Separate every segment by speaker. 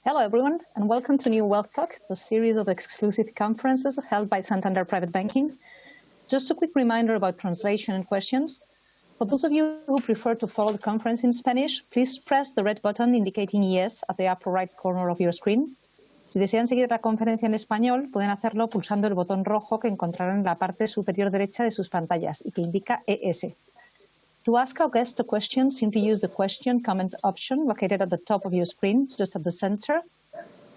Speaker 1: Hello, everyone, and welcome to New Wealth Talk, the series of exclusive conferences held by Santander Private Banking. Just a quick reminder about translation and questions. For those of you who prefer to follow the conference in Spanish, please press the red button indicating yes at the upper right corner of your screen. Si desean seguir la conferencia en español, pueden hacerlo pulsando el botón rojo que encontrarán en la parte superior derecha de sus pantallas y que indica ES. To ask our guest a question, simply use the question comment option located at the top of your screen, just at the center.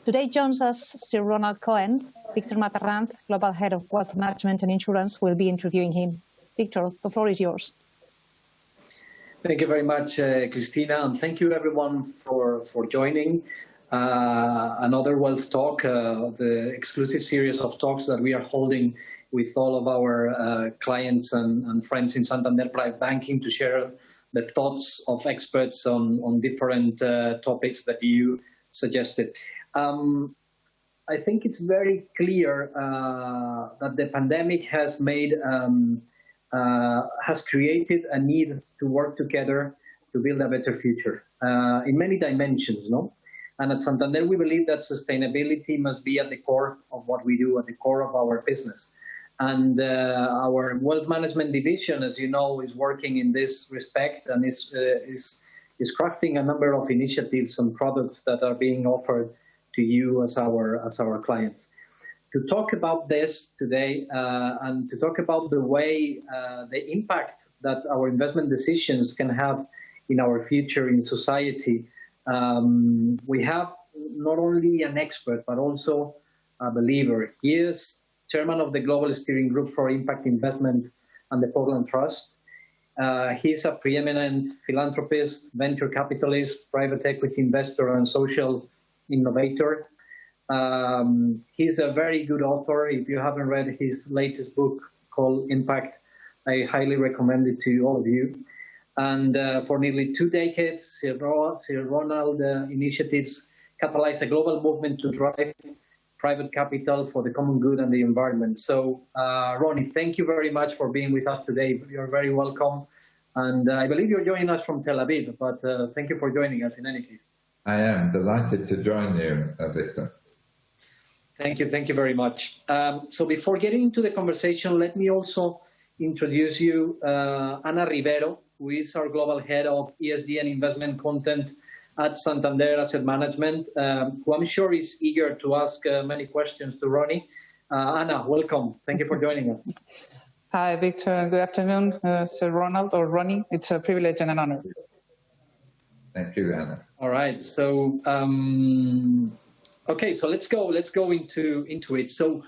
Speaker 1: Today joins us Sir Ronald Cohen. Victor Matarranz, Global Head of Wealth Management and Insurance, will be interviewing him. Victor, the floor is yours.
Speaker 2: Thank you very much, Cristina, and thank you everyone for joining another Wealth Talk, the exclusive series of talks that we are holding with all of our clients and friends in Santander Private Banking to share the thoughts of experts on different topics that you suggested. I think it's very clear that the pandemic has created a need to work together to build a better future in many dimensions, no? And at Santander, we believe that sustainability must be at the core of what we do, at the core of our business. And our wealth management division, as you know, is working in this respect and is crafting a number of initiatives and products that are being offered to you as our clients. To talk about this today and to talk about the way, the impact that our investment decisions can have in our future in society, we have not only an expert, but also a believer. He is Chairman of the Global Steering Group for Impact Investment and the Portland Trust. He is a preeminent philanthropist, venture capitalist, private equity investor, and social innovator. He's a very good author. If you haven't read his latest book called Impact, I highly recommend it to all of you. And for nearly 2 decades, Sir Ronald initiatives catalyze a global movement to drive private capital for the common good and the environment. So, Ronnie, thank you very much for being with us today. You're very welcome. And I believe you're joining us from Tel Aviv, but thank you for joining us in any case.
Speaker 3: I am delighted to join you, Victor.
Speaker 2: Thank you very much. So before getting into the conversation, let me also introduce you Ana Rivero, who is our Global Head of ESG and Investment Content at Santander Asset Management, who I'm sure is eager to ask many questions to Ronnie. Ana, welcome. Thank you for joining us.
Speaker 4: Hi, Victor. Good afternoon, Sir Ronald or Ronnie. It's a privilege and an honor.
Speaker 3: Thank you, Ana.
Speaker 2: All right. So, okay. So let's go into it. So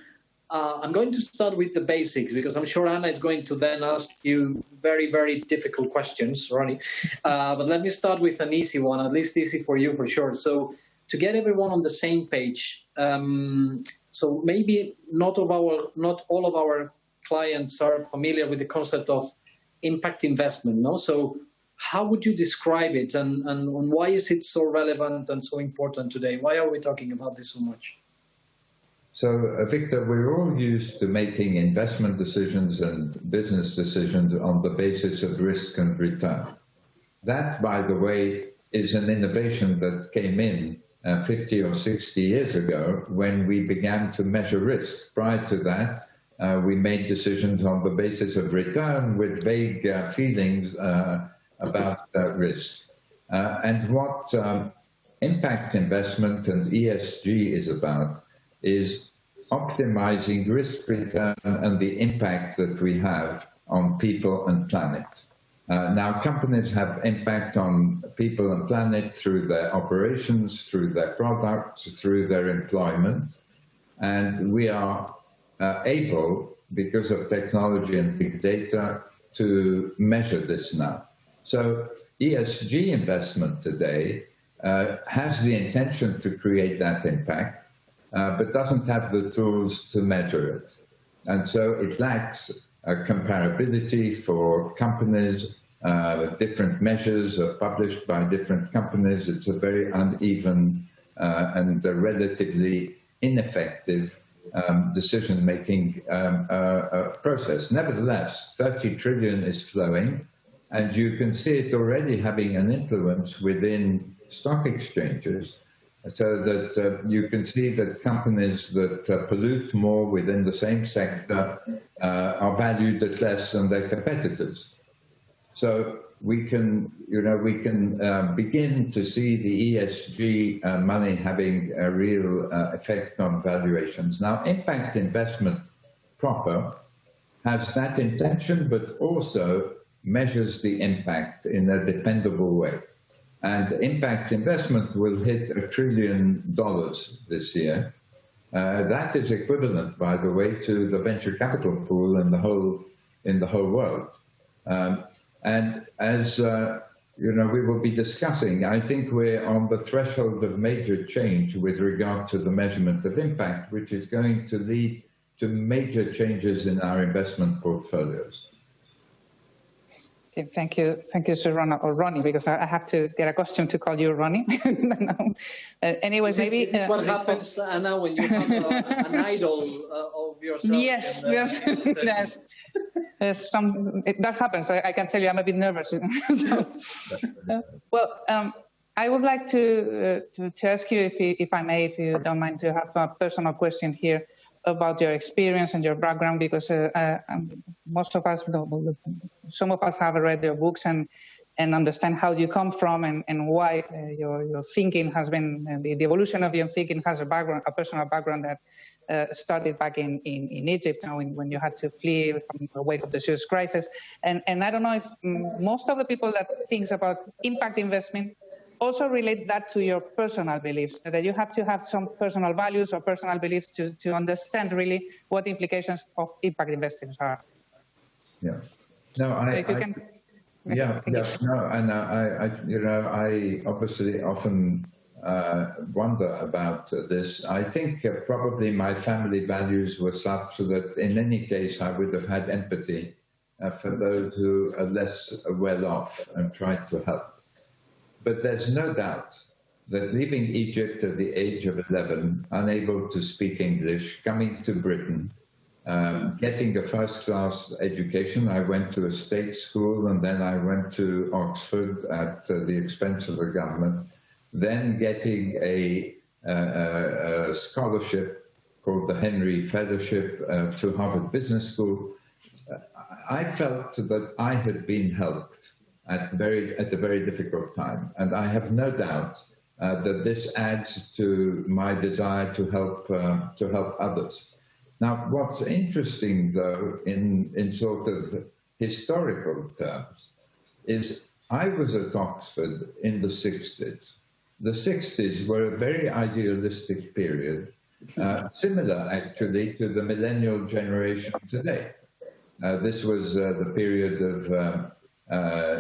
Speaker 2: I'm going to start with the basics because I'm sure Ana is going to then ask you very, very difficult questions, Ronnie. But let me start with an easy one, at least easy for you for sure. So to get everyone on the same page, so maybe not all of our clients are familiar with the concept of impact investment, no? So how would you describe it and why is it so relevant and so important today? Why are we talking about this so much?
Speaker 3: So, Victor, we're all used to making investment decisions and business decisions on the basis of risk and return. That, by the way, is an innovation that came in 50 or 60 years ago when we began to measure risk. Prior to that, we made decisions on the basis of return with vague feelings about risk. And what impact investment and ESG is about is optimizing risk return and the impact that we have on people and planet. Now, companies have impact on people and planet through their operations, through their products, through their employment. And we are able, because of technology and big data, to measure this now. So ESG investment today has the intention to create that impact, but doesn't have the tools to measure it. And so it lacks comparability for companies. Different measures are published by different companies. It's a very uneven and a relatively ineffective decision-making process. Nevertheless, 30 trillion is flowing, and you can see it already having an influence within stock exchanges. so that you can see that companies that pollute more within the same sector are valued at less than their competitors. So we can begin to see the ESG money having a real effect on valuations. Now, impact investment proper has that intention, but also measures the impact in a dependable way. And impact investment will hit $1 trillion this year. That is equivalent, by the way, to the venture capital pool in the whole world. And as we will be discussing, I think we're on the threshold of major change with regard to the measurement of impact, which is going to lead to major changes in our investment portfolios.
Speaker 4: Okay, thank you, Sir Ronald, or Ronnie, because I have to get accustomed to call you Ronnie. Anyway, maybe
Speaker 2: this is what happens, Anna, when you become an idol of yourself.
Speaker 4: Yes, yes. That happens. I can tell you, I'm a bit nervous. Well, I would like to ask you, if I may, if you don't mind, to have a personal question here about your experience and your background, because most of us, some of us have read your books and understand how you come from and why your thinking has been, the evolution of your thinking has a personal background that started back in Egypt, when you had to flee from the wake of the Suez crisis. And I don't know if most of the people that thinks about impact investment also relate that to your personal beliefs, that you have to have some personal values or personal beliefs to understand really what the implications of impact investing are.
Speaker 3: Yeah. No, I obviously often wonder about this. I think probably my family values were such that in any case I would have had empathy for those who are less well off and tried to help. But there's no doubt that leaving Egypt at the age of 11, unable to speak English, coming to Britain, getting a first-class education. I went to a state school and then I went to Oxford at the expense of the government, then getting a scholarship called the Henry Fellowship to Harvard Business School. I felt that I had been helped at a very difficult time. And I have no doubt that this adds to my desire to help others. Now, what's interesting, though, in sort of historical terms, is I was at Oxford in the 60s. The 60s were a very idealistic period, similar, actually, to the millennial generation today. This was the period of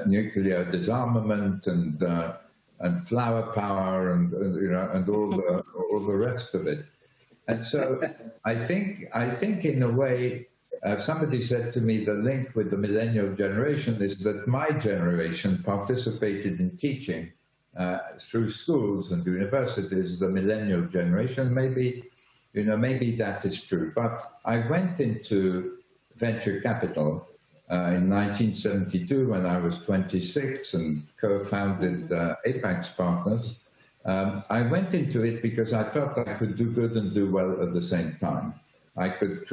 Speaker 3: nuclear disarmament and flower power and all the rest of it. And so I think in a way, somebody said to me, the link with the millennial generation is that my generation participated in teaching through schools and universities, the millennial generation. Maybe that is true. But I went into venture capital in 1972 when I was 26 and co-founded Apax Partners. I went into it because I felt I could do good and do well at the same time. I could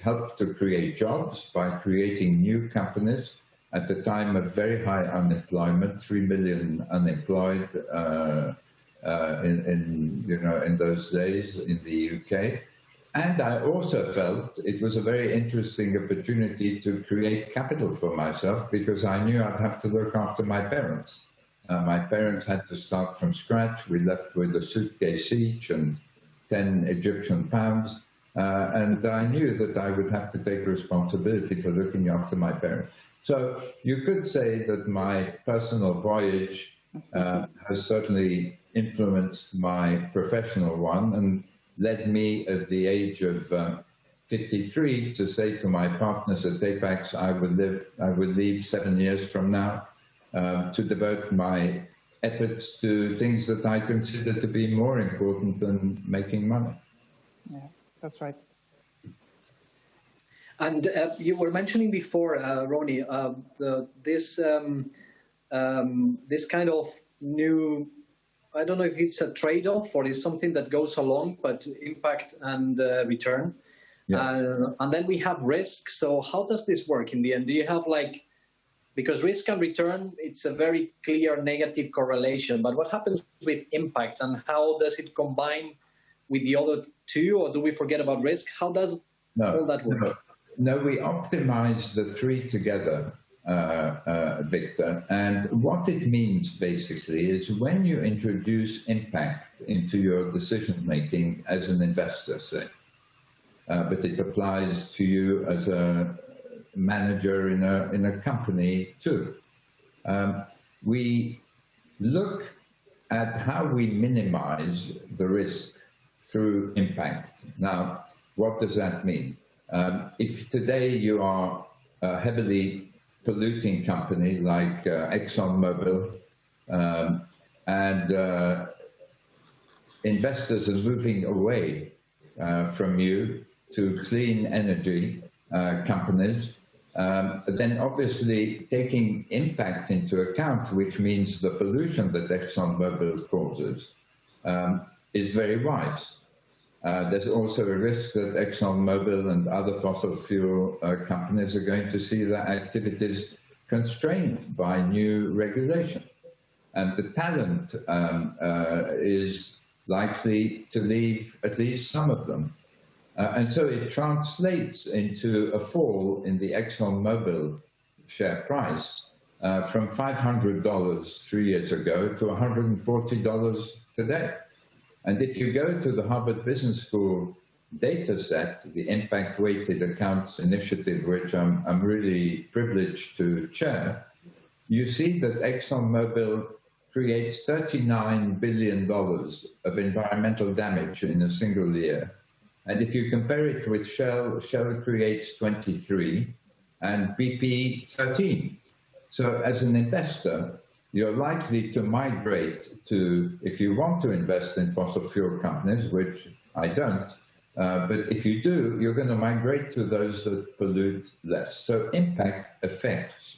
Speaker 3: help to create jobs by creating new companies at the time of very high unemployment, 3 million unemployed in those days in the UK. And I also felt it was a very interesting opportunity to create capital for myself because I knew I'd have to look after my parents. My parents had to start from scratch. We left with a suitcase each and 10 Egyptian pounds. And I knew that I would have to take responsibility for looking after my parents. So you could say that my personal voyage has certainly influenced my professional one and led me at the age of 53 to say to my partners at Apax, I would leave 7 years from now to devote my efforts to things that I consider to be more important than making money.
Speaker 4: Yeah, that's right.
Speaker 2: And you were mentioning before, Ronnie, this kind of new I don't know if it's a trade-off or it's something that goes along, but impact and return. Yeah. And then we have risk. So how does this work in the end? Do you have like, because risk and return, it's a very clear negative correlation, but what happens with impact and how does it combine with the other two, or do we forget about risk? How does all that work?
Speaker 3: No, we optimize the three together, Victor. And what it means basically is when you introduce impact into your decision-making as an investor, say, but it applies to you as a manager in a company too. We look at how we minimize the risk through impact. Now, what does that mean? If today you are a heavily polluting company like ExxonMobil, and investors are moving away from you to clean energy companies, then obviously taking impact into account, which means the pollution that ExxonMobil causes, is very wise. There's also a risk that ExxonMobil and other fossil fuel companies are going to see their activities constrained by new regulation. And the talent is likely to leave at least some of them. And so it translates into a fall in the ExxonMobil share price from $500 3 years ago to $140 today. And if you go to the Harvard Business School data set, the Impact Weighted Accounts Initiative, which I'm really privileged to chair, you see that ExxonMobil creates $39 billion of environmental damage in a single year. And if you compare it with Shell, Shell creates 23 and BP 13. So as an investor, you're likely to migrate to, if you want to invest in fossil fuel companies, which I don't, but if you do, you're going to migrate to those that pollute less. So impact affects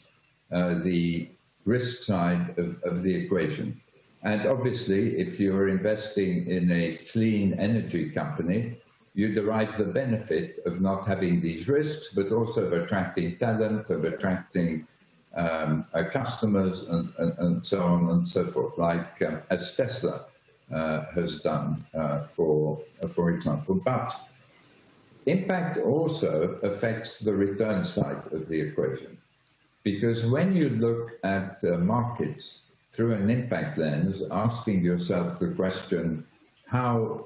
Speaker 3: the risk side of the equation. And obviously, if you're investing in a clean energy company, you derive the benefit of not having these risks, but also of attracting talent, of attracting customers, and so on and so forth, like as Tesla has done, for example. But impact also affects the return side of the equation, because when you look at markets through an impact lens, asking yourself the question, how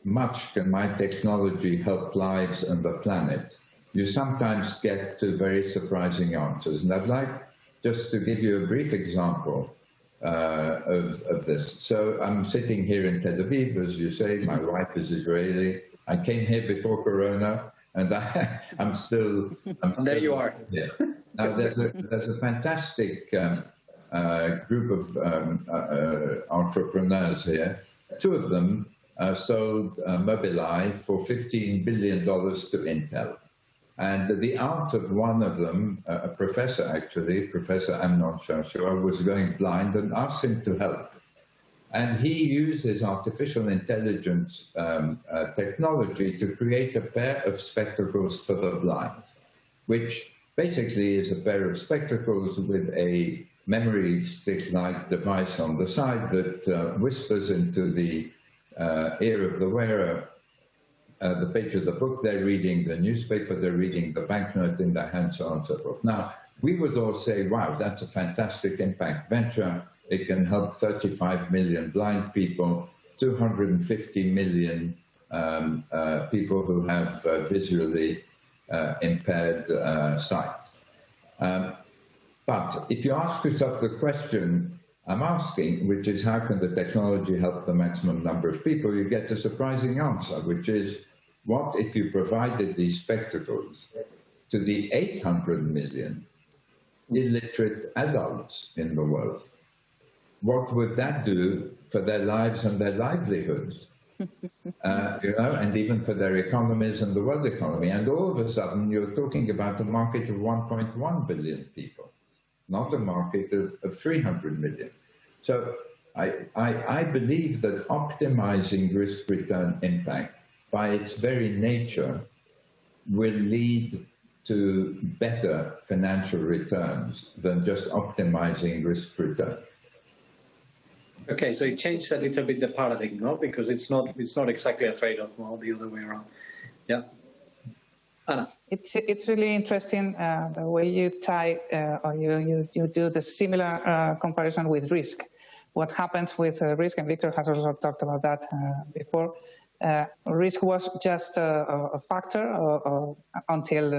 Speaker 3: much can my technology help lives and the planet? You sometimes get to very surprising answers. And I'd like just to give you a brief example of this. So I'm sitting here in Tel Aviv, as you say, my wife is Israeli. I came here before Corona, and I'm still...
Speaker 2: there you are.
Speaker 3: Yeah. Now, there's a fantastic group of entrepreneurs here. Two of them sold Mobileye for $15 billion to Intel. And the aunt of one of them, a professor actually, Professor Amnon Shashua, was going blind and asked him to help. And he uses artificial intelligence technology to create a pair of spectacles for the blind, which basically is a pair of spectacles with a memory stick-like device on the side that whispers into the ear of the wearer the page of the book they're reading, the newspaper they're reading, the banknote in their hand, so on and so forth. Now, we would all say, wow, that's a fantastic impact venture. It can help 35 million blind people, 250 million people who have visually impaired sight. But if you ask yourself the question I'm asking, which is how can the technology help the maximum number of people, you get a surprising answer, which is, what if you provided these spectacles to the 800 million illiterate adults in the world? What would that do for their lives and their livelihoods? And even for their economies and the world economy. And all of a sudden, you're talking about a market of 1.1 billion people, not a market of 300 million. So I believe that optimizing risk-return impact by its very nature will lead to better financial returns than just optimizing risk-return.
Speaker 2: Okay, so it changed a little bit the paradigm, no? Because it's not exactly a trade-off, no, the other way around. Yeah. Anna.
Speaker 4: It's really interesting the way you tie or you do the similar comparison with risk. What happens with risk, and Victor has also talked about that before. Risk was just a factor until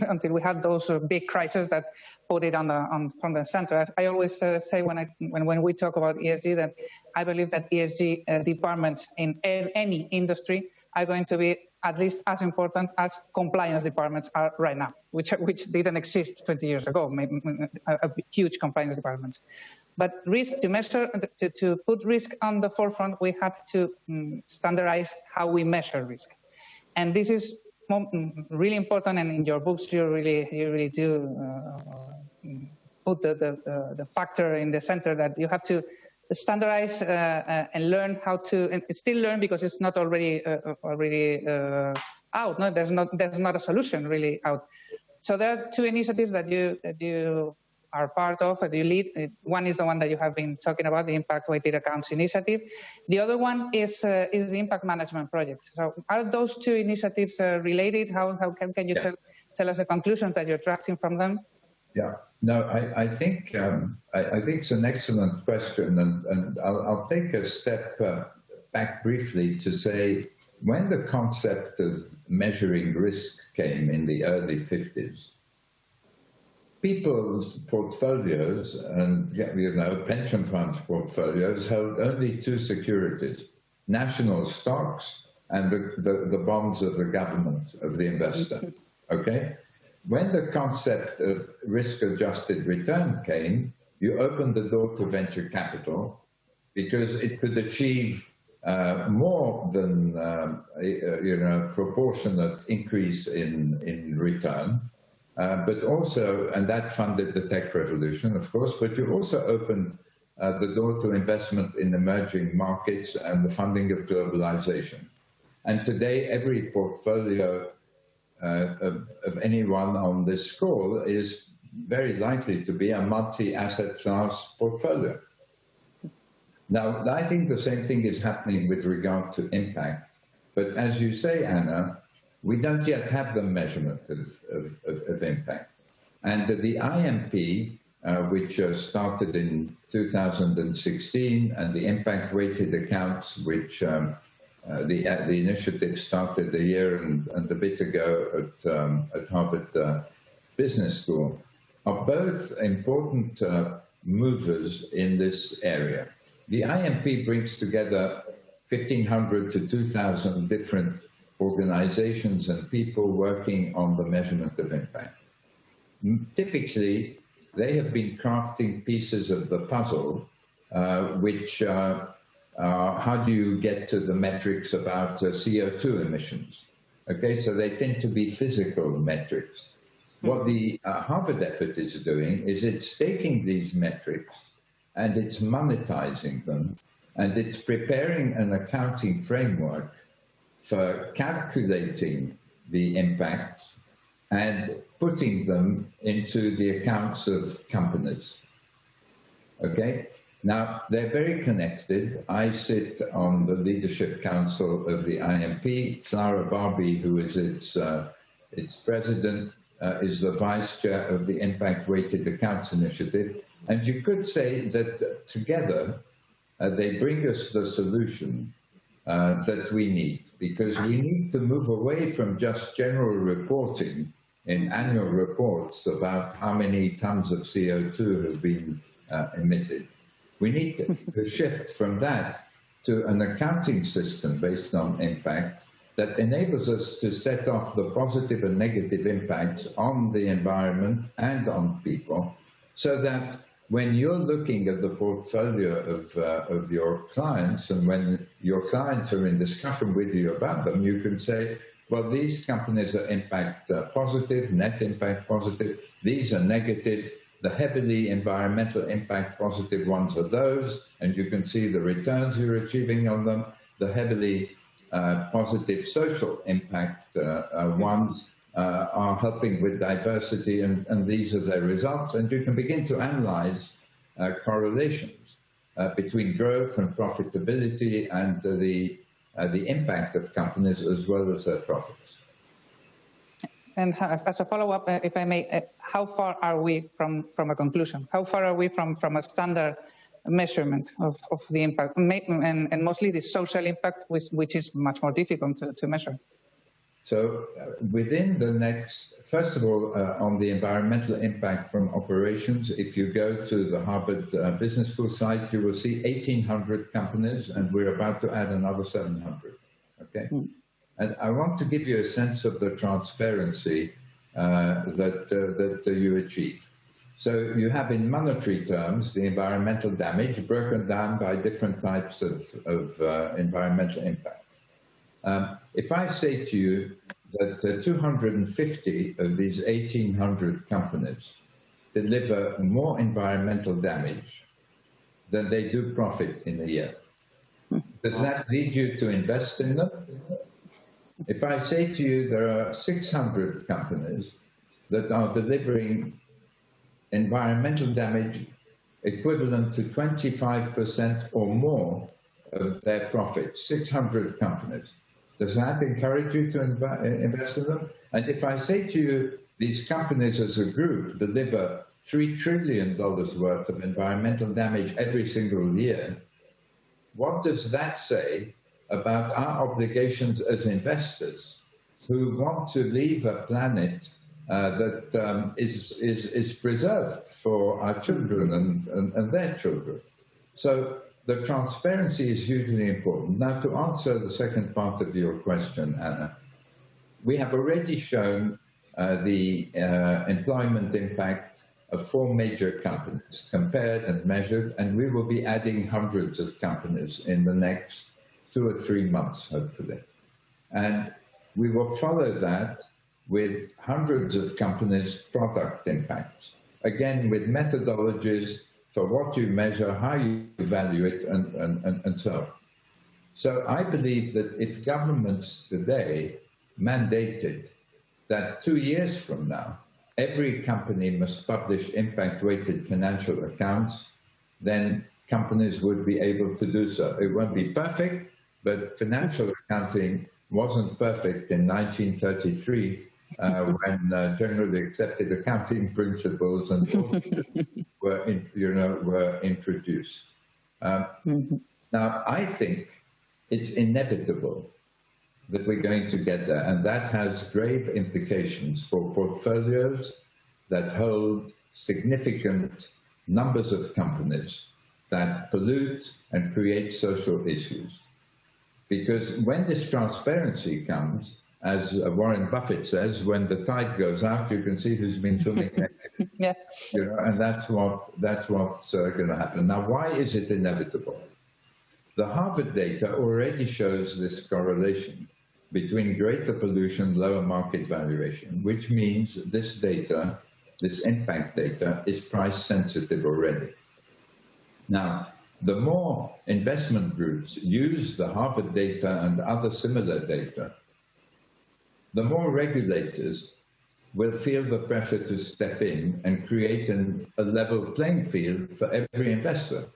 Speaker 4: until we had those big crises that put it from the center. I always say when we talk about ESG that I believe that ESG departments in any industry are going to be at least as important as compliance departments are right now, which didn't exist 20 years ago, maybe a huge compliance departments. But risk, to measure, to put risk on the forefront, we have to standardize how we measure risk. And this is really important, and in your books you really do put the factor in the center that you have to standardize and learn how to, and still learn because it's not already out. No, there's not a solution really out. So there are two initiatives that you are part of, that you lead. One is the one that you have been talking about, the Impact Weighted Accounts Initiative. The other one is the Impact Management Project. So are those two initiatives related? How can you tell us the conclusions that you're drafting from them?
Speaker 3: Yeah, no, I think it's an excellent question, and I'll take a step back briefly to say, when the concept of measuring risk came in the early 50s, people's portfolios and pension funds portfolios held only two securities: national stocks and the bonds of the government, of the investor. Okay. When the concept of risk-adjusted return came, you opened the door to venture capital because it could achieve more than proportionate increase in return, but also, and that funded the tech revolution, of course. But you also opened the door to investment in emerging markets and the funding of globalization. And today, every portfolio of anyone on this call is very likely to be a multi-asset class portfolio. Now, I think the same thing is happening with regard to impact. But as you say, Anna, we don't yet have the measurement of impact. And the IMP, which started in 2016, and the impact weighted accounts, which the initiative started a year and a bit ago at Harvard Business School, are both important movers in this area. The IMP brings together 1,500 to 2,000 different organizations and people working on the measurement of impact. Typically, they have been crafting pieces of the puzzle, which how do you get to the metrics about CO2 emissions? Okay, so they tend to be physical metrics. What the Harvard effort is doing is it's taking these metrics and it's monetizing them, and it's preparing an accounting framework for calculating the impacts and putting them into the accounts of companies. Okay? Now, they're very connected. I sit on the Leadership Council of the IMP. Clara Barbie, who is its president, is the vice chair of the Impact Weighted Accounts Initiative. And you could say that together, they bring us the solution that we need, because we need to move away from just general reporting in annual reports about how many tons of CO2 have been emitted. We need to shift from that to an accounting system based on impact that enables us to set off the positive and negative impacts on the environment and on people, so that when you're looking at the portfolio of your clients, and when your clients are in discussion with you about them, you can say, well, these companies are impact positive, net impact positive, these are negative. The heavily environmental impact positive ones are those, and you can see the returns you're achieving on them, the heavily positive social impact ones are helping with diversity, and these are their results. And you can begin to analyze correlations between growth and profitability and the impact of companies as well as their profits.
Speaker 4: And as a follow-up, if I may, how far are we from a conclusion? How far are we from a standard measurement of the impact, and mostly the social impact, which is much more difficult to measure?
Speaker 3: So within the next, first of all, on the environmental impact from operations, if you go to the Harvard Business School site, you will see 1,800 companies, and we're about to add another 700, okay? And I want to give you a sense of the transparency that you achieve. So you have in monetary terms the environmental damage broken down by different types of environmental impact. If I say to you that 250 of these 1,800 companies deliver more environmental damage than they do profit in a year, does that lead you to invest in them? If I say to you there are 600 companies that are delivering environmental damage equivalent to 25% or more of their profits, 600 companies, does that encourage you to invest in them? And if I say to you these companies as a group deliver $3 trillion worth of environmental damage every single year, what does that say about our obligations as investors who want to leave a planet that is preserved for our children and their children? So the transparency is hugely important. Now, to answer the second part of your question, Anna, we have already shown the employment impact of 4 major companies, compared and measured, and we will be adding hundreds of companies in the next 2 or 3 months, hopefully. And we will follow that with hundreds of companies' product impacts, again, with methodologies for what you measure, how you value it, and so on. So I believe that if governments today mandated that 2 years from now, every company must publish impact-weighted financial accounts, then companies would be able to do so. It won't be perfect, but financial accounting wasn't perfect in 1933 when generally accepted accounting principles and were introduced. Now, I think it's inevitable that we're going to get there, and that has grave implications for portfolios that hold significant numbers of companies that pollute and create social issues. Because when this transparency comes, as Warren Buffett says, when the tide goes out, you can see who's been swimming next.
Speaker 4: Yeah.
Speaker 3: And that's what's going to happen. Now, why is it inevitable? The Harvard data already shows this correlation between greater pollution, lower market valuation, which means this data, this impact data, is price sensitive already. Now, the more investment groups use the Harvard data and other similar data, the more regulators will feel the pressure to step in and create a level playing field for every investor,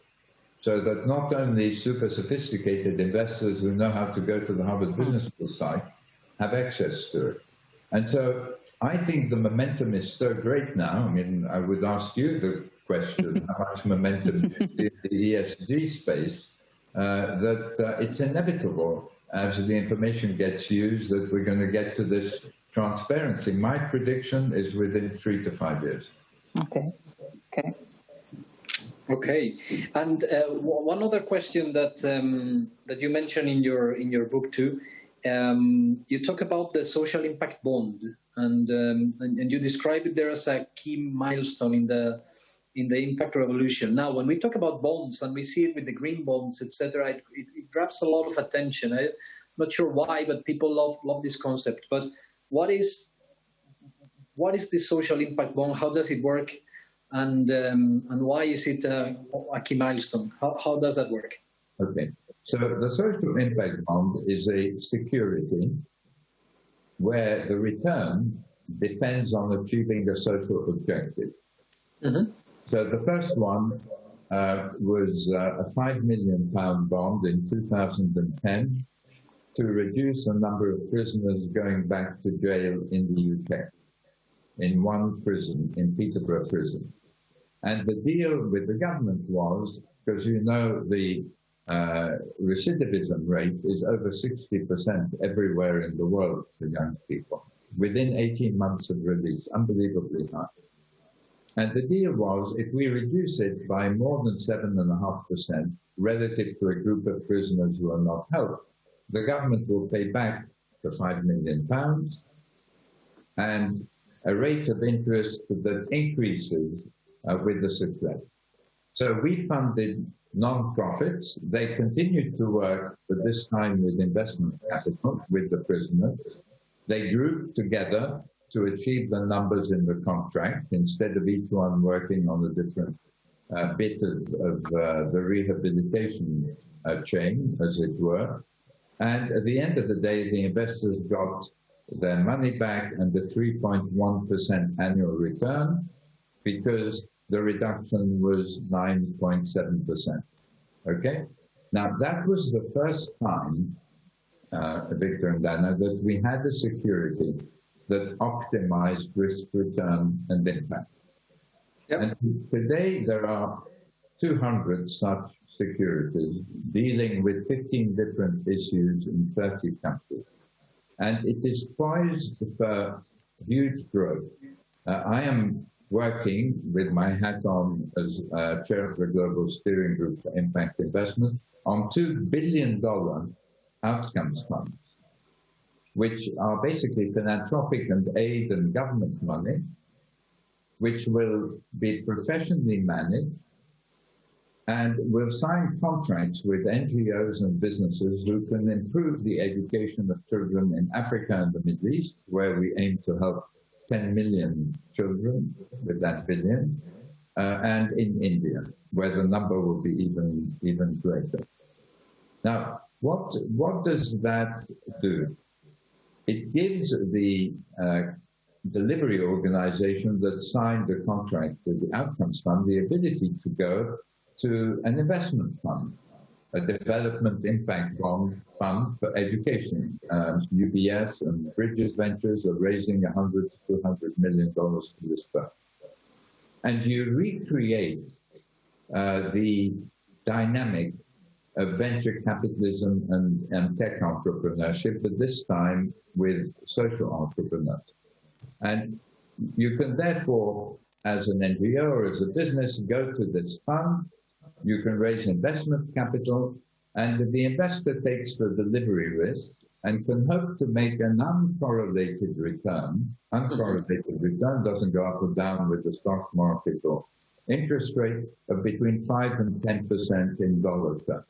Speaker 3: so that not only super sophisticated investors who know how to go to the Harvard Business School site have access to it. And so I think the momentum is so great now. I mean, I would ask you the question, how much momentum in the ESG space, that it's inevitable as the information gets used that we're going to get to this transparency. My prediction is within 3 to 5 years.
Speaker 2: Okay, and one other question that that you mentioned in your book too, you talk about the social impact bond, and you describe it there as a key milestone in the impact revolution. Now, when we talk about bonds and we see it with the green bonds, etc., it grabs a lot of attention. I'm not sure why, but people love this concept. But what is the social impact bond? How does it work? and why is it a key milestone? How does that work?
Speaker 3: Okay, so the social impact bond is a security where the return depends on achieving a social objective. Mm-hmm. So the first one was a £5 million bond in 2010 to reduce the number of prisoners going back to jail in the UK, in one prison, in Peterborough Prison. And the deal with the government was, because you know the recidivism rate is over 60% everywhere in the world for young people, within 18 months of release, unbelievably high. And the deal was, if we reduce it by more than 7.5% relative to a group of prisoners who are not helped, the government will pay back the £5 million and a rate of interest that increases with the success. So we funded non-profits. They continued to work, but this time with investment capital, with the prisoners. They grouped together to achieve the numbers in the contract, instead of each one working on a different bit of the rehabilitation chain, as it were. And at the end of the day, the investors got their money back and the 3.1% annual return, because the reduction was 9.7%. Okay? Now, that was the first time, Victor and Dana, that we had a security that optimized risk, return, and impact. Yep. And today there are 200 such securities dealing with 15 different issues in 30 countries. And it is poised for huge growth. I am working with my hat on as chair of the Global Steering Group for Impact Investment on $2 billion outcomes funds, which are basically philanthropic and aid and government money, which will be professionally managed and will sign contracts with NGOs and businesses who can improve the education of children in Africa and the Middle East, where we aim to help 10 million children with that billion, and in India, where the number will be even greater. Now, what does that do? It gives the delivery organization that signed the contract with the Outcomes Fund the ability to go to an investment fund, a development impact bond fund for education. UBS and Bridges Ventures are raising $100 to $200 million for this fund. And you recreate the dynamic of venture capitalism and tech entrepreneurship, but this time with social entrepreneurs. And you can therefore, as an NGO or as a business, go to this fund. You can raise investment capital, and the investor takes the delivery risk and can hope to make an uncorrelated return. Uncorrelated return doesn't go up or down with the stock market or interest rate of between 5 and 10% in dollar terms.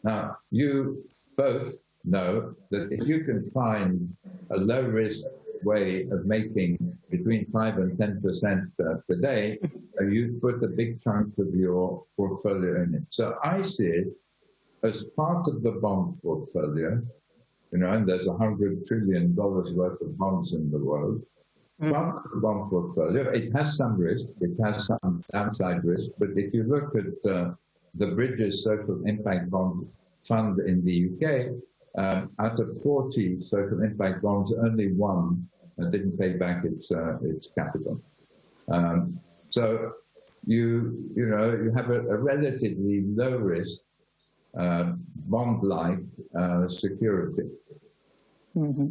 Speaker 3: Now, you both know that if you can find a low-risk way of making between 5 and 10% per day, you put a big chunk of your portfolio in it. So I see it as part of the bond portfolio, you know, and there's $100 trillion worth of bonds in the world. Part of the bond portfolio, it has some risk, it has some downside risk, but if you look at the Bridges Social Impact Bond Fund in the UK, out of 40 social impact bonds, only one didn't pay back its capital. So you have a relatively low risk bond-like security.
Speaker 4: Mm-hmm.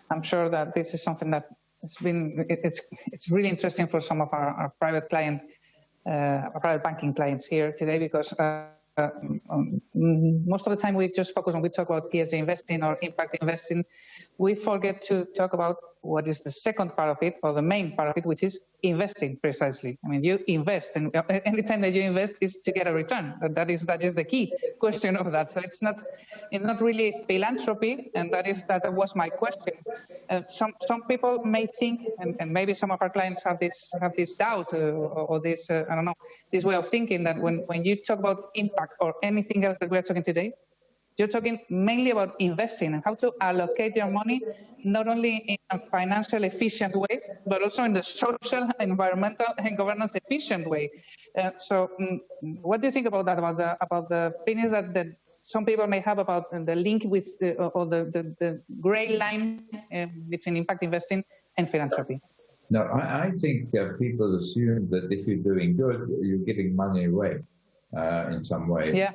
Speaker 4: I'm sure that this is something that it's really interesting for some of our private private banking clients here today, because most of the time we talk about ESG investing or impact investing. we forget to talk about what is the second part of it, or the main part of it, which is investing precisely. I mean, you invest, and anytime that you invest is to get a return. That is the key question of that. So it's not really philanthropy, and that was my question. Some people may think, and maybe some of our clients have this doubt or this I don't know, this way of thinking, that when you talk about impact or anything else that we're talking today, you're talking mainly about investing and how to allocate your money, not only in a financial efficient way, but also in the social, environmental, and governance efficient way. So what do you think about that, about the opinions that some people may have about the link with, or the gray line between impact investing and philanthropy?
Speaker 3: No, I think people assume that if you're doing good, you're giving money away in some way.
Speaker 4: Yeah.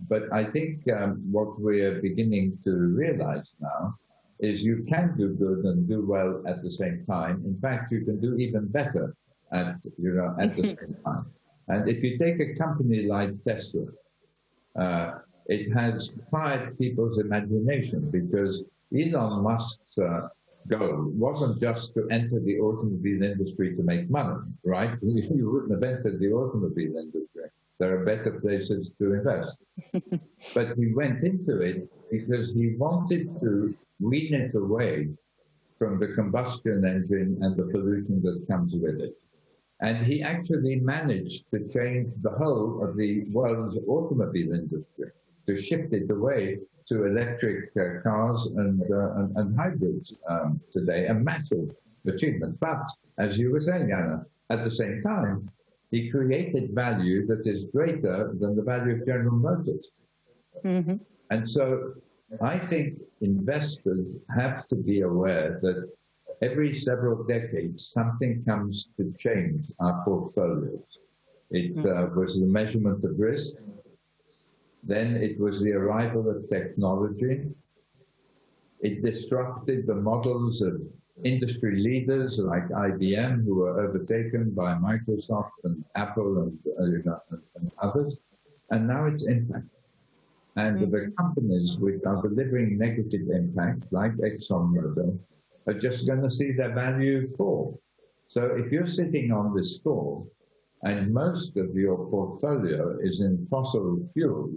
Speaker 3: But I think what we're beginning to realize now is you can do good and do well at the same time. In fact, you can do even better at the same time. And if you take a company like Tesla, it has fired people's imagination, because Elon Musk's goal wasn't just to enter the automobile industry to make money, right? You wouldn't have entered the automobile industry. There are better places to invest. But he went into it because he wanted to wean it away from the combustion engine and the pollution that comes with it. And he actually managed to change the whole of the world's automobile industry, to shift it away to electric cars and hybrids today, a massive achievement. But, as you were saying, Anna, at the same time, he created value that is greater than the value of General Motors. Mm-hmm. And so I think investors have to be aware that every several decades, something comes to change our portfolios. It was the measurement of risk. Then it was the arrival of technology. It disrupted the models of industry leaders like IBM, who were overtaken by Microsoft and Apple and others. And now it's impact. And the companies which are delivering negative impact, like ExxonMobil, are just going to see their value fall. So if you're sitting on this score and most of your portfolio is in fossil fuels,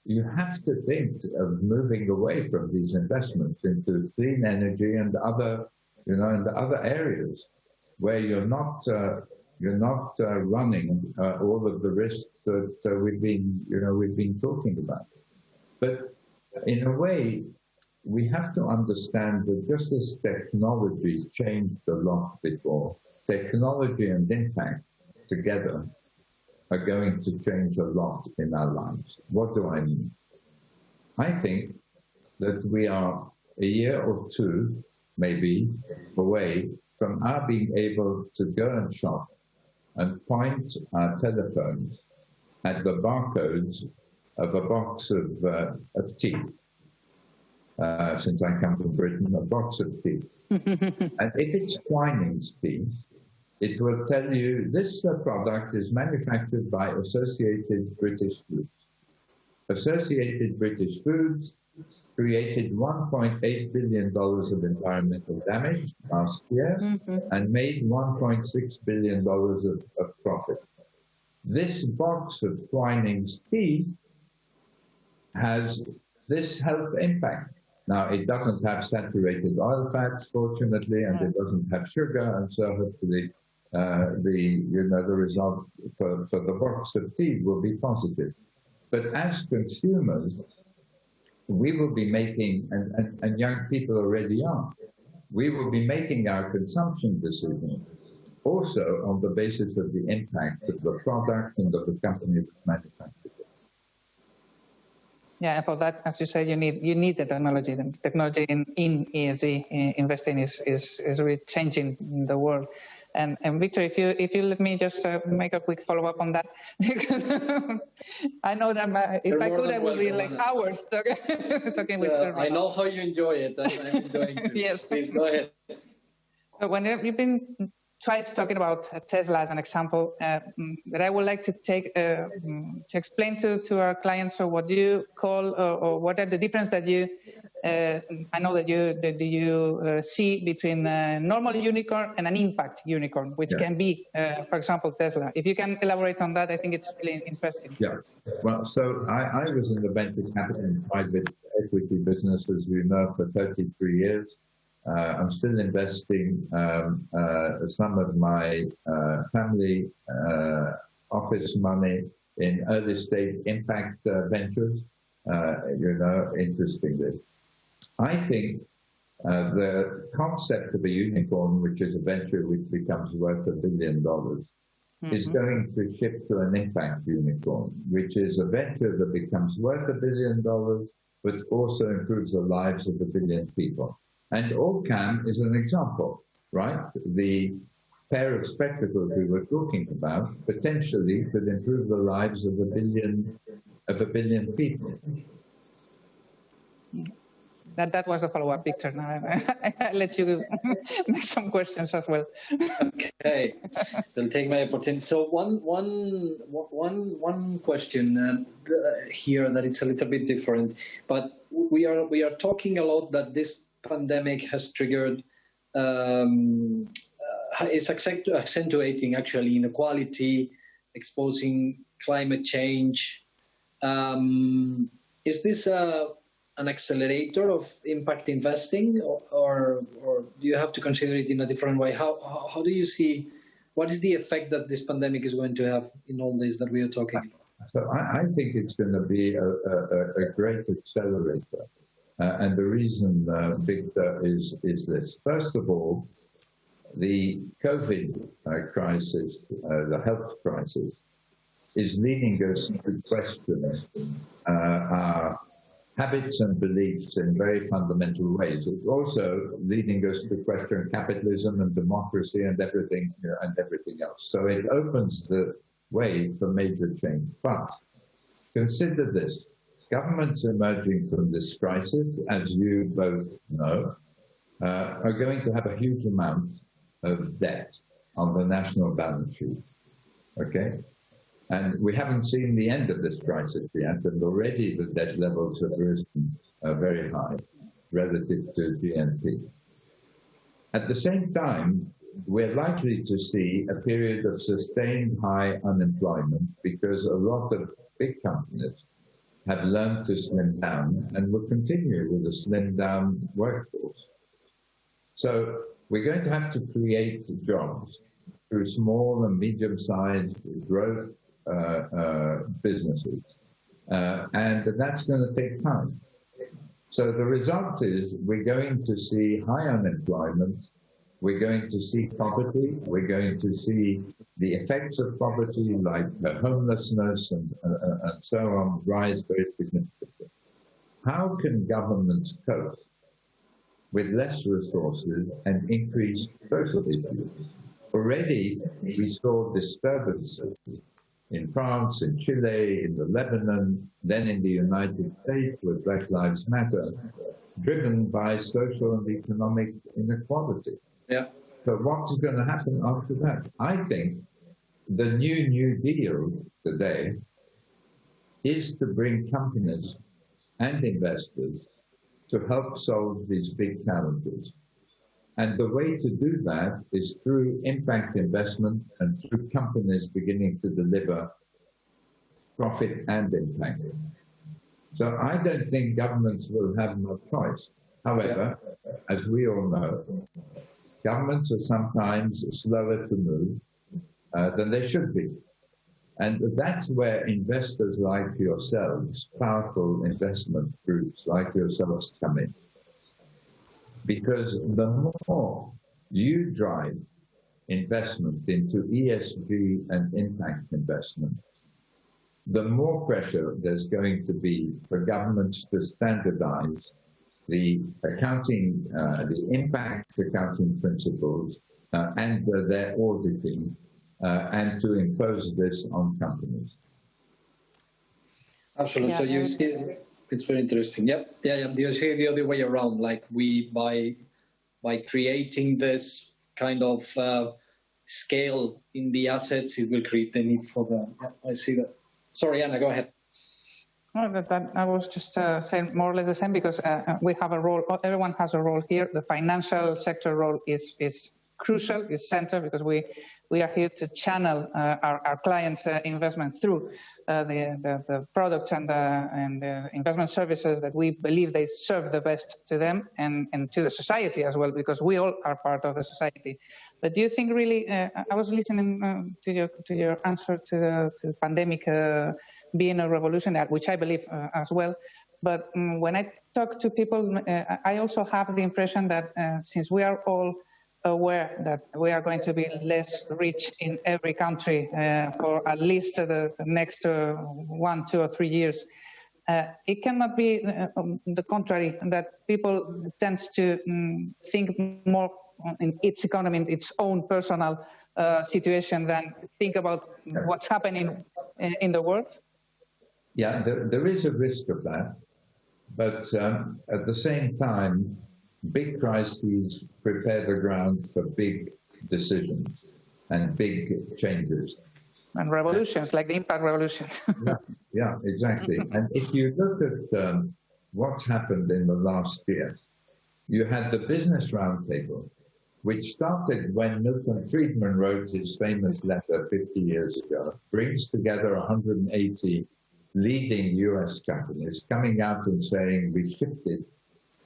Speaker 3: you have to think of moving away from these investments into clean energy and other, and other areas where you're not running all of the risks that we've been talking about. But in a way, we have to understand that just as technology changed a lot before, technology and impact together are going to change a lot in our lives. What do I mean? I think that we are a year or two, maybe, away from our being able to go and shop and point our telephones at the barcodes of a box of teeth. Since I come from Britain, a box of teeth. And if it's Twinings teeth, it will tell you this product is manufactured by Associated British Foods. Associated British Foods created $1.8 billion of environmental damage last year and made $1.6 billion of profit. This box of Twinings teeth has this health impact. Now, it doesn't have saturated oil fats, fortunately, and it doesn't have sugar, and so hopefully the result for the box of tea will be positive. But as consumers, we will be making, and young people already are, we will be making our consumption decisions also on the basis of the impact of the product and of the company that manufactures it.
Speaker 4: Yeah, and for that, as you say, you need the technology. The technology in ESG investing is really changing the world. And Victor, if you let me just make a quick follow up on that, because I know that if I could, I would be like hours talking with Sir.
Speaker 2: I know how you enjoy it. I'm enjoying it.
Speaker 4: Yes,
Speaker 2: please go ahead.
Speaker 4: So when you've been twice talking about Tesla as an example, but I would like to take to explain to our clients what you call or what are the difference that you I know that you see between a normal unicorn and an impact unicorn, which can be, for example, Tesla. If you can elaborate on that, I think it's really interesting.
Speaker 3: Yeah. Well, so I was in the venture capital and private equity business, as you know, for 33 years. I'm still investing some of my family office money in early stage impact ventures. Interestingly, I think the concept of a unicorn, which is a venture which becomes worth $1 billion, is going to shift to an impact unicorn, which is a venture that becomes worth $1 billion, but also improves the lives of 1 billion people. And Allcam is an example, right? The pair of spectacles we were talking about potentially could improve the lives of 1 billion people.
Speaker 4: That was a follow-up, Victor. Now I'll let you make some questions as well.
Speaker 2: Okay, I'll take my opportunity. So one question here that it's a little bit different, but we are talking a lot that this pandemic has triggered. It's accentuating actually inequality, exposing climate change. Is this an accelerator of impact investing, or do you have to consider it in a different way? How do you see, what is the effect that this pandemic is going to have in all this that we are talking about?
Speaker 3: So I think it's going to be a great accelerator. And the reason, Victor, is this. First of all, the COVID crisis, the health crisis, is leading us to question our habits and beliefs in very fundamental ways. It's also leading us to question capitalism and democracy and everything else. So it opens the way for major change. But consider this. Governments emerging from this crisis, as you both know, are going to have a huge amount of debt on the national balance sheet, okay? And we haven't seen the end of this crisis yet, and already the debt levels have risen very high relative to GNP. At the same time, we're likely to see a period of sustained high unemployment because a lot of big companies have learned to slim down and will continue with a slimmed down workforce. So we're going to have to create jobs through small and medium-sized growth businesses, and that's going to take time. So the result is we're going to see high unemployment, we're going to see poverty, we're going to see the effects of poverty like homelessness and so on rise very significantly. How can governments cope with less resources and increased social issues? Already we saw disturbances in France, in Chile, in the Lebanon, then in the United States with Black Lives Matter, driven by social and economic inequality.
Speaker 2: Yeah.
Speaker 3: So what's going to happen after that? I think the New Deal today is to bring companies and investors to help solve these big challenges. And the way to do that is through impact investment and through companies beginning to deliver profit and impact. So I don't think governments will have no choice. However, as we all know, governments are sometimes slower to move than they should be. And that's where investors like yourselves, powerful investment groups like yourselves come in. Because the more you drive investment into ESG and impact investment, the more pressure there's going to be for governments to standardize the accounting, the impact accounting principles and their auditing and to impose this on companies.
Speaker 2: Absolutely. So you see, it's very interesting. Yep. Yeah. You see the other way around, like we, by creating this kind of scale in the assets, it will create the need for the, I see that. Sorry, Anna, go ahead.
Speaker 4: Well, that I was just saying more or less the same, because we have a role. Everyone has a role here. The financial sector role is crucial, is central, because we are here to channel our clients' investment through the products and the investment services that we believe they serve the best to them and to the society as well, because we all are part of the society. But do you think really? I was listening to your answer to the pandemic being a revolution, which I believe as well. But when I talk to people, I also have the impression that since we are all aware that we are going to be less rich in every country for at least the next 1, 2, or 3 years, it cannot be the contrary, that people tends to think more in its economy, in its own personal situation, than think about what's happening in the world?
Speaker 3: Yeah, there is a risk of that, but at the same time, big crises prepare the ground for big decisions and big changes.
Speaker 4: And revolutions, like the impact revolution.
Speaker 3: Yeah, exactly. And if you look at what's happened in the last year, you had the Business Roundtable, which started when Milton Friedman wrote his famous letter 50 years ago, brings together 180 leading US companies coming out and saying we've shifted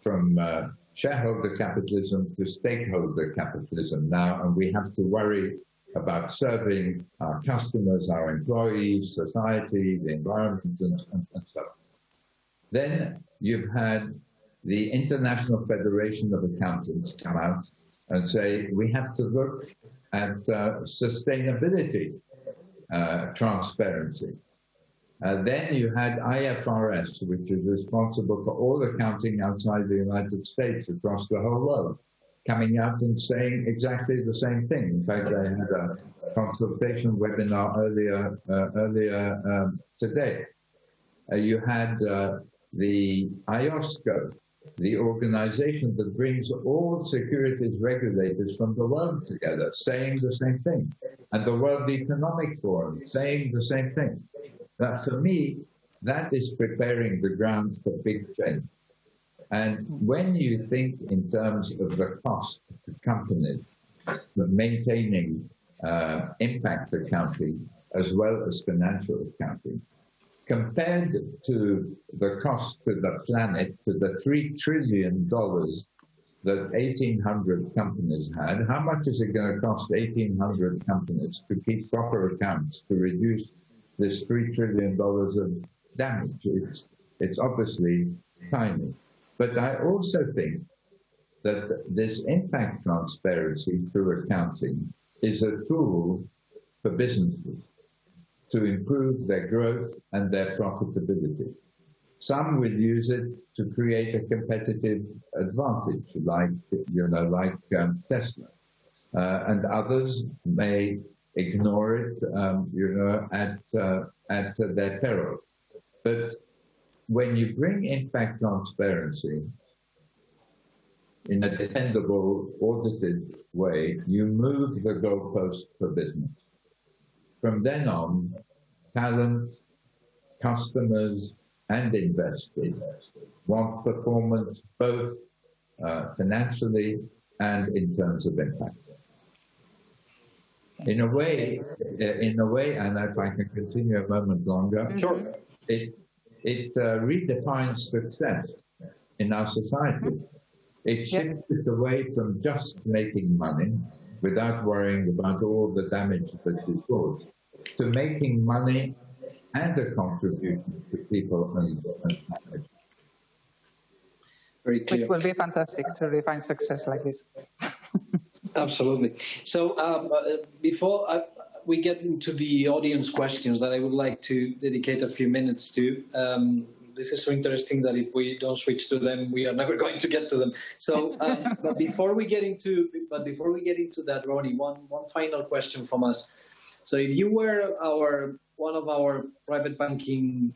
Speaker 3: from shareholder capitalism to stakeholder capitalism now, and we have to worry about serving our customers, our employees, society, the environment, and so on. Then you've had the International Federation of Accountants come out and say we have to look at sustainability, transparency. Then you had IFRS, which is responsible for all accounting outside the United States across the whole world, coming out and saying exactly the same thing. In fact, I had a consultation webinar earlier today. You had the IOSCO, the organization that brings all securities regulators from the world together, saying the same thing, and the World Economic Forum saying the same thing. That, for me, that is preparing the ground for big change. And when you think in terms of the cost to companies of maintaining impact accounting as well as financial accounting, compared to the cost to the planet, to the $3 trillion that 1,800 companies had, how much is it going to cost 1,800 companies to keep proper accounts, to reduce this $3 trillion of damage? It's obviously tiny. But I also think that this impact transparency through accounting is a tool for businesses to improve their growth and their profitability. Some will use it to create a competitive advantage, like Tesla, and others may ignore it, at their peril. But when you bring impact transparency in a dependable, audited way, you move the goalpost for business. From then on, talent, customers, and investors want performance both financially and in terms of impact. In a way, and if I can continue a moment longer,
Speaker 2: sure.
Speaker 3: It redefines success in our society. It shifts it away from just making money without worrying about all the damage that it causes, to making money and a contribution to people and planet.
Speaker 2: Very clear.
Speaker 4: Which will be fantastic to redefine success like this.
Speaker 2: Absolutely. So before we get into the audience questions that I would like to dedicate a few minutes to, this is so interesting that if we don't switch to them, we are never going to get to them. So, but before we get into that, Ronnie, one final question from us. So, if you were one of our private banking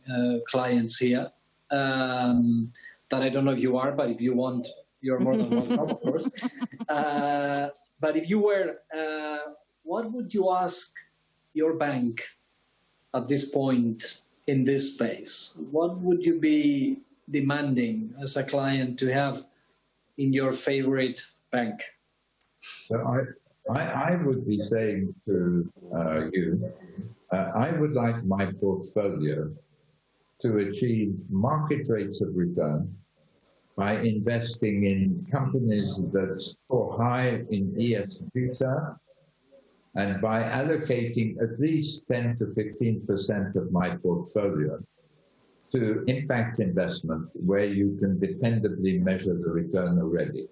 Speaker 2: clients here, that I don't know if you are, but if you want, you're more than welcome, of course. But if you were, what would you ask your bank at this point in this space. What would you be demanding as a client to have in your favorite bank?
Speaker 3: So I would be saying to you, I would like my portfolio to achieve market rates of return by investing in companies that score high in ESG terms, and by allocating at least 10 to 15% of my portfolio to impact investment where you can dependably measure the return already.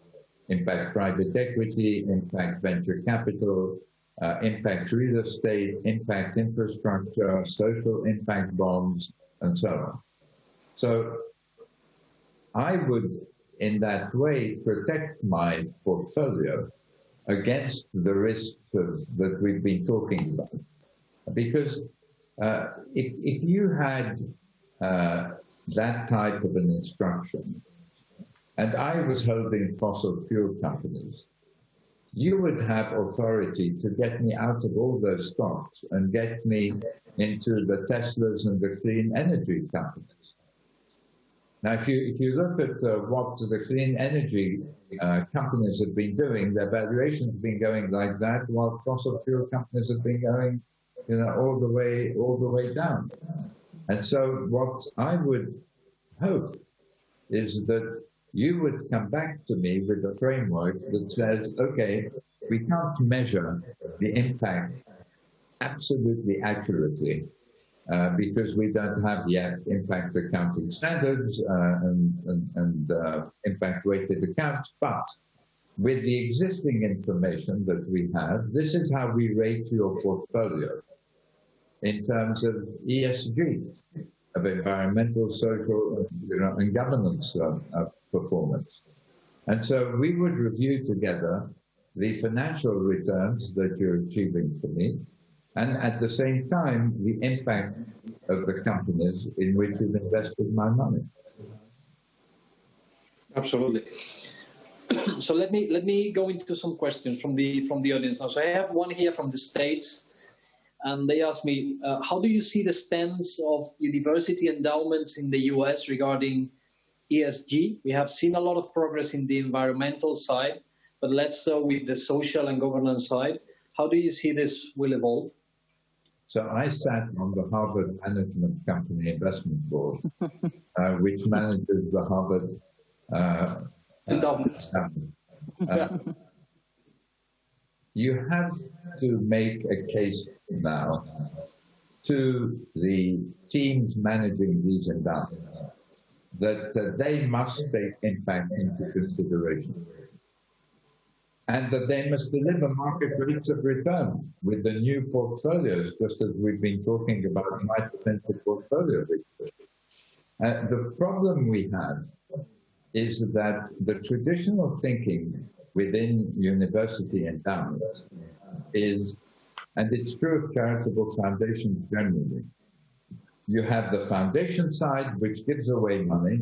Speaker 3: Impact private equity, impact venture capital, impact real estate, impact infrastructure, social impact bonds, and so on. So I would, in that way, protect my portfolio against the risks that we've been talking about. Because if you had that type of an instruction, and I was holding fossil fuel companies, you would have authority to get me out of all those stocks and get me into the Teslas and the clean energy companies. Now, if you look at what the clean energy companies have been doing, their valuations have been going like that, while fossil fuel companies have been going, all the way down. And so, what I would hope is that you would come back to me with a framework that says, okay, we can't measure the impact absolutely accurately because we don't have yet impact accounting standards and impact-weighted accounts, but with the existing information that we have, this is how we rate your portfolio in terms of ESG, of environmental, social, and governance performance. And so we would review together the financial returns that you're achieving for me, and at the same time, the impact of the companies in which you've invested my money.
Speaker 2: Absolutely. So let me go into some questions from the audience now. So I have one here from the States, and they asked me, how do you see the stance of university endowments in the US regarding ESG? We have seen a lot of progress in the environmental side, but let's start with the social and governance side. How do you see this will evolve?
Speaker 3: So I sat on the Harvard Management Company Investment Board, which manages the Harvard
Speaker 2: endowment.
Speaker 3: You have to make a case now to the teams managing these endowments that they must take impact into consideration, and that they must deliver market rates of return with the new portfolios, just as we've been talking about my potential portfolio. The problem we have is that the traditional thinking within university endowments is, and it's true of charitable foundations generally, you have the foundation side, which gives away money,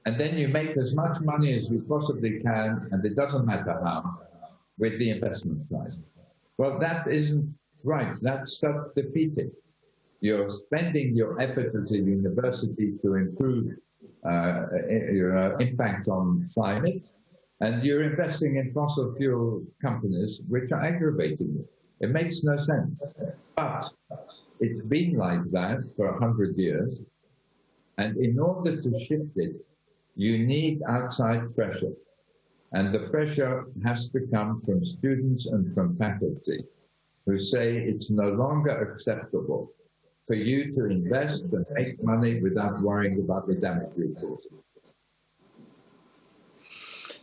Speaker 3: and then you make as much money as you possibly can, and it doesn't matter how, with the investment side. Well, that isn't right. That's self-defeating. You're spending your effort as a university to improve your impact on climate, and you're investing in fossil fuel companies, which are aggravating you. It makes no sense. But it's been like that for 100 years, and in order to shift it, you need outside pressure. And the pressure has to come from students and from faculty who say it's no longer acceptable for you to invest and make money without worrying about the damage recourse.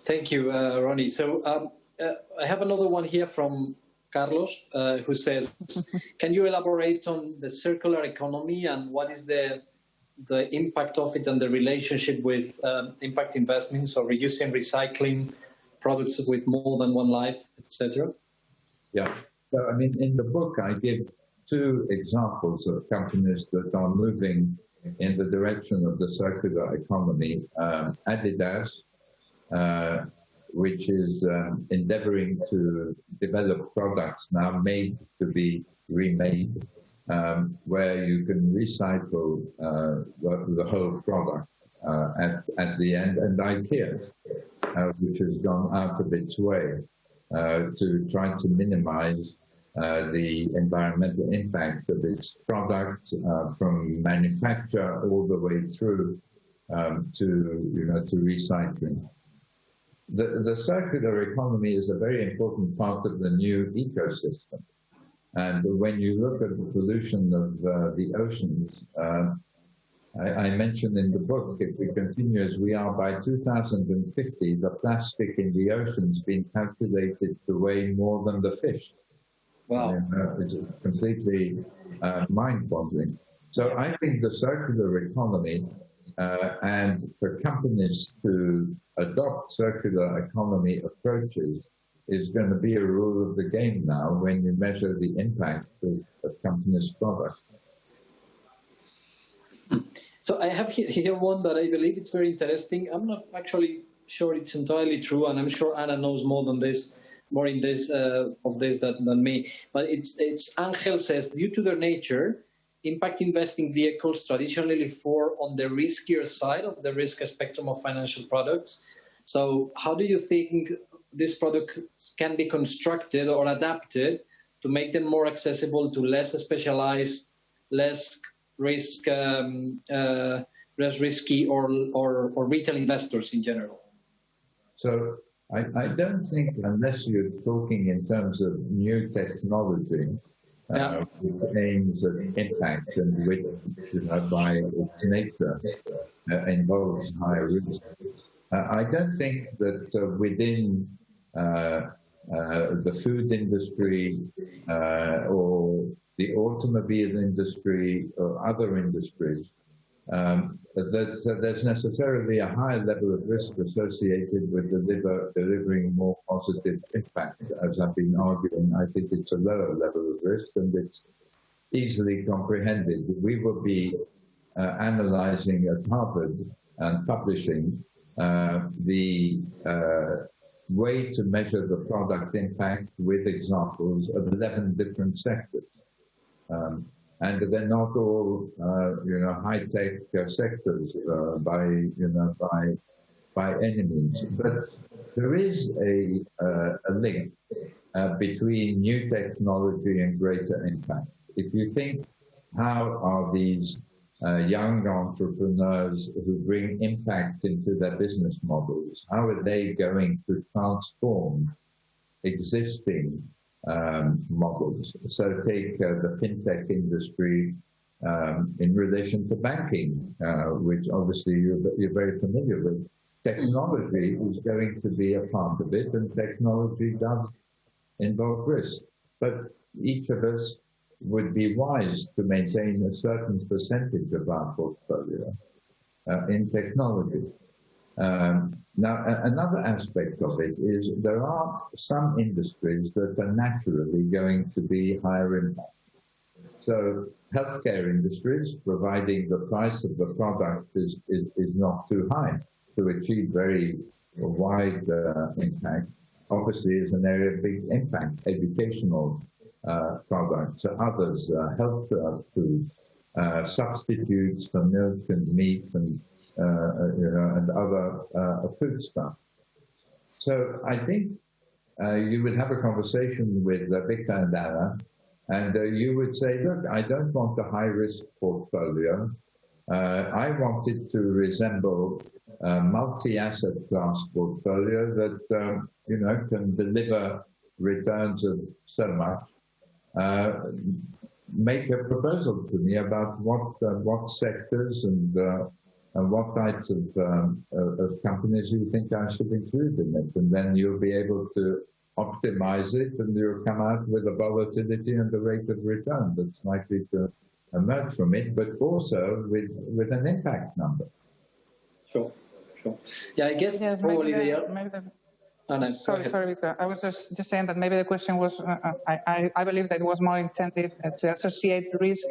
Speaker 2: Thank you, Ronnie. So I have another one here from Carlos, who says, can you elaborate on the circular economy and what is the impact of it and the relationship with impact investments or reusing, recycling products with more than one life, etc.?
Speaker 3: Yeah. So, I mean, in the book, I give two examples of companies that are moving in the direction of the circular economy. Adidas, which is endeavoring to develop products now made to be remade where you can recycle the whole product at the end, and IKEA, which has gone out of its way to try to minimize the environmental impact of its product from manufacture all the way through to recycling. The circular economy is a very important part of the new ecosystem. And when you look at the pollution of the oceans, I mentioned in the book, if we continue as we are by 2050, the plastic in the oceans being calculated to weigh more than the fish.
Speaker 2: Wow.
Speaker 3: It's completely mind-boggling. So I think the circular economy and for companies to adopt circular economy approaches is going to be a rule of the game now when you measure the impact of companies' products.
Speaker 2: So I have here one that I believe it's very interesting. I'm not actually sure it's entirely true, and I'm sure Anna knows more than this, more in this of this than me. But it's Angel says, due to their nature, impact investing vehicles traditionally fall on the riskier side of the risk spectrum of financial products. So how do you think this product can be constructed or adapted to make them more accessible to less specialized, less risky or retail investors in general?
Speaker 3: So I don't think, unless you're talking in terms of new technology, which aims at impact and which, by its nature, involves high risk. I don't think that within the food industry or the automobile industry or other industries, that there's necessarily a higher level of risk associated with delivering more positive impact. As I've been arguing, I think it's a lower level of risk and it's easily comprehended. We will be analyzing at Harvard and publishing the way to measure the product impact with examples of 11 different sectors. And they're not all, high-tech sectors by any means. But there is a link between new technology and greater impact. If you think, how are these young entrepreneurs who bring impact into their business models, how are they going to transform existing models? So take the fintech industry in relation to banking, which obviously you're very familiar with. Technology is going to be a part of it, and technology does involve risk. But each of us would be wise to maintain a certain percentage of our portfolio in technology. Now, another aspect of it is there are some industries that are naturally going to be higher impact. So healthcare industries, providing the price of the product is not too high to achieve very wide impact, obviously is an area of big impact. Educational products, others, health foods, substitutes for milk and meat and other food stuff. So I think you would have a conversation with Victor and Anna, and you would say, look, I don't want a high-risk portfolio. I want it to resemble a multi-asset class portfolio that, can deliver returns of so much. Make a proposal to me about what sectors and what types of companies you think I should include in it, and then you'll be able to optimize it, and you'll come out with a volatility and the rate of return that's likely to emerge from it, but also with an impact number.
Speaker 2: Sure. Yeah, I guess probably
Speaker 4: Sorry, Victor. I was just saying that maybe the question was, I believe that it was more intended to associate risk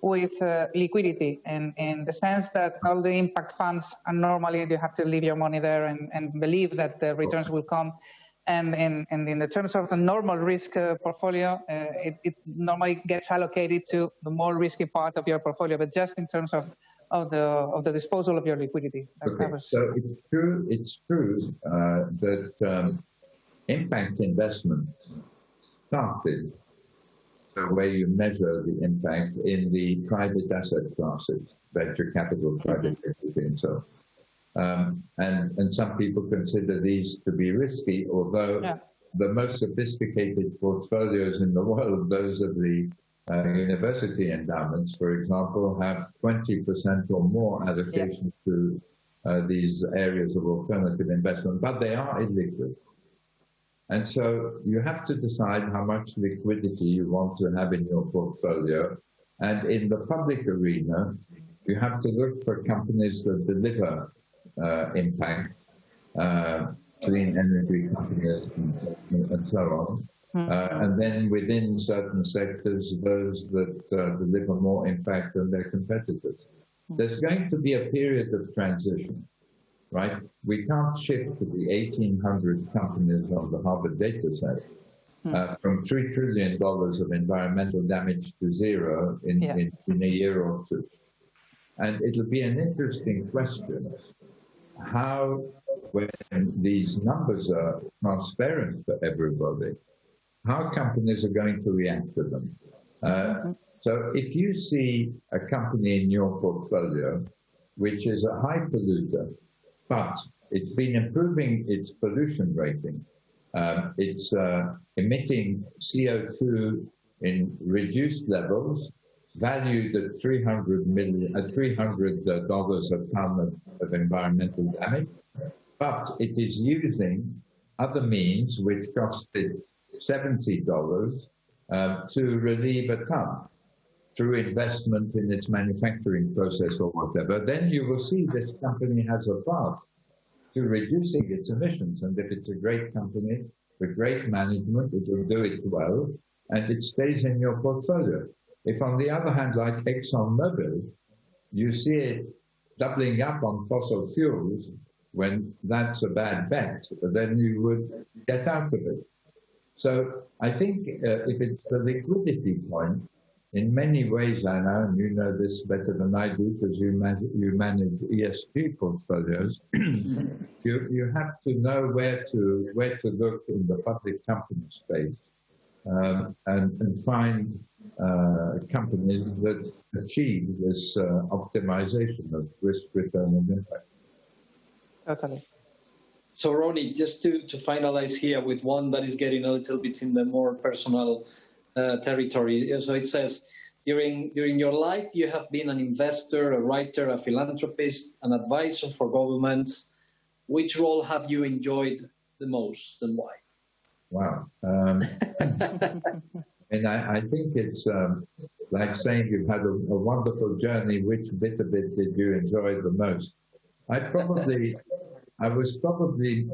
Speaker 4: with liquidity, in the sense that all the impact funds are normally, you have to leave your money there and believe that the returns will come. And in the terms of the normal risk portfolio, it normally gets allocated to the more risky part of your portfolio, but just in terms of the disposal of your liquidity.
Speaker 3: Okay. So it's true that impact investment started the way you measure the impact in the private asset classes, venture capital, private equity, and so on. And some people consider these to be risky, although the most sophisticated portfolios in the world, those of the university endowments, for example, have 20% or more allocation to these areas of alternative investment, but they are illiquid. And so you have to decide how much liquidity you want to have in your portfolio. And in the public arena, you have to look for companies that deliver impact, clean energy companies and so on. And then within certain sectors, those that deliver more impact than their competitors. There's going to be a period of transition, right? We can't shift to the 1,800 companies on the Harvard data set from $3 trillion of environmental damage to zero in a year or two. And it'll be an interesting question how, when these numbers are transparent for everybody, how companies are going to react to them. So if you see a company in your portfolio, which is a high polluter, but it's been improving its pollution rating, it's emitting CO2 in reduced levels, valued at $300 a ton of environmental damage, but it is using other means which cost it $70 to relieve a ton through investment in its manufacturing process or whatever, then you will see this company has a path to reducing its emissions. And if it's a great company with great management, it will do it well, and it stays in your portfolio. If, on the other hand, like ExxonMobil, you see it doubling up on fossil fuels when that's a bad bet, then you would get out of it. So I think if it's the liquidity point, in many ways, Anna, and you know this better than I do because you manage ESG portfolios, you have to know where to look in the public company space and find companies that achieve this optimization of risk, return, and impact.
Speaker 4: Totally.
Speaker 2: So, Ronnie, just to finalize here with one that is getting a little bit in the more personal territory. So it says, during your life, you have been an investor, a writer, a philanthropist, an advisor for governments. Which role have you enjoyed the most and why?
Speaker 3: Wow. And I think it's like saying you've had a wonderful journey. Which bit of it did you enjoy the most? I was probably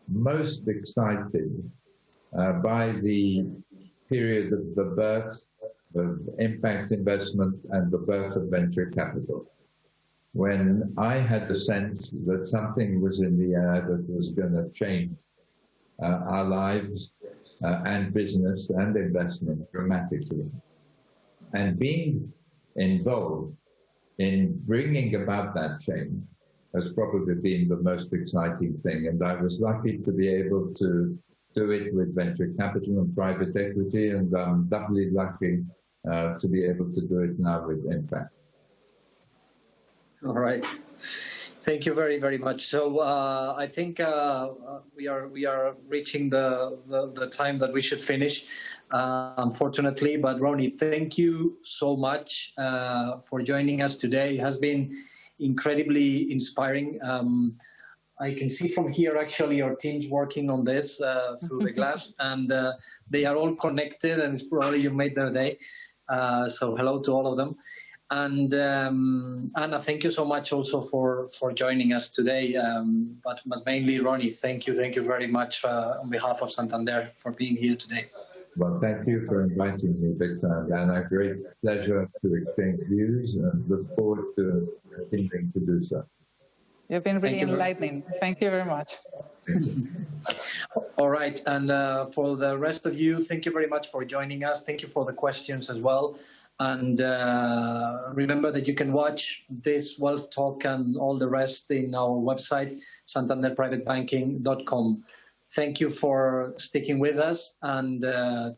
Speaker 3: most excited by the period of the birth of impact investment and the birth of venture capital, when I had the sense that something was in the air that was going to change our lives and business and investment dramatically. And being involved in bringing about that change has probably been the most exciting thing. And I was lucky to be able to do it with venture capital and private equity, and I'm doubly lucky to be able to do it now with impact.
Speaker 2: All right. Thank you very, very much. So I think we are reaching the time that we should finish, unfortunately. But Ronnie, thank you so much for joining us today. It has been incredibly inspiring. I can see from here, actually, our team's working on this through the glass, and they are all connected, and it's probably you made their day. So hello to all of them. And Anna, thank you so much also for joining us today. But mainly, Ronnie, thank you very much on behalf of Santander for being here today.
Speaker 3: Well, thank you for inviting me, Victor, and a great pleasure to exchange views and look forward to continuing to do so.
Speaker 4: You've been really enlightening. Thank you very much.
Speaker 2: All right. And for the rest of you, thank you very much for joining us. Thank you for the questions as well. And remember that you can watch this Wealth Talk and all the rest in our website, santanderprivatebanking.com. Thank you for sticking with us, and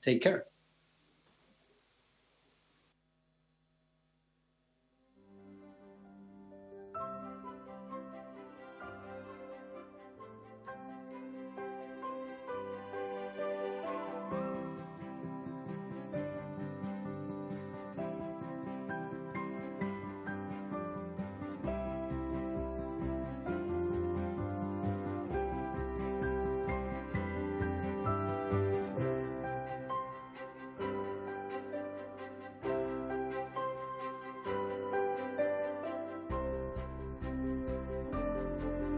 Speaker 2: take care.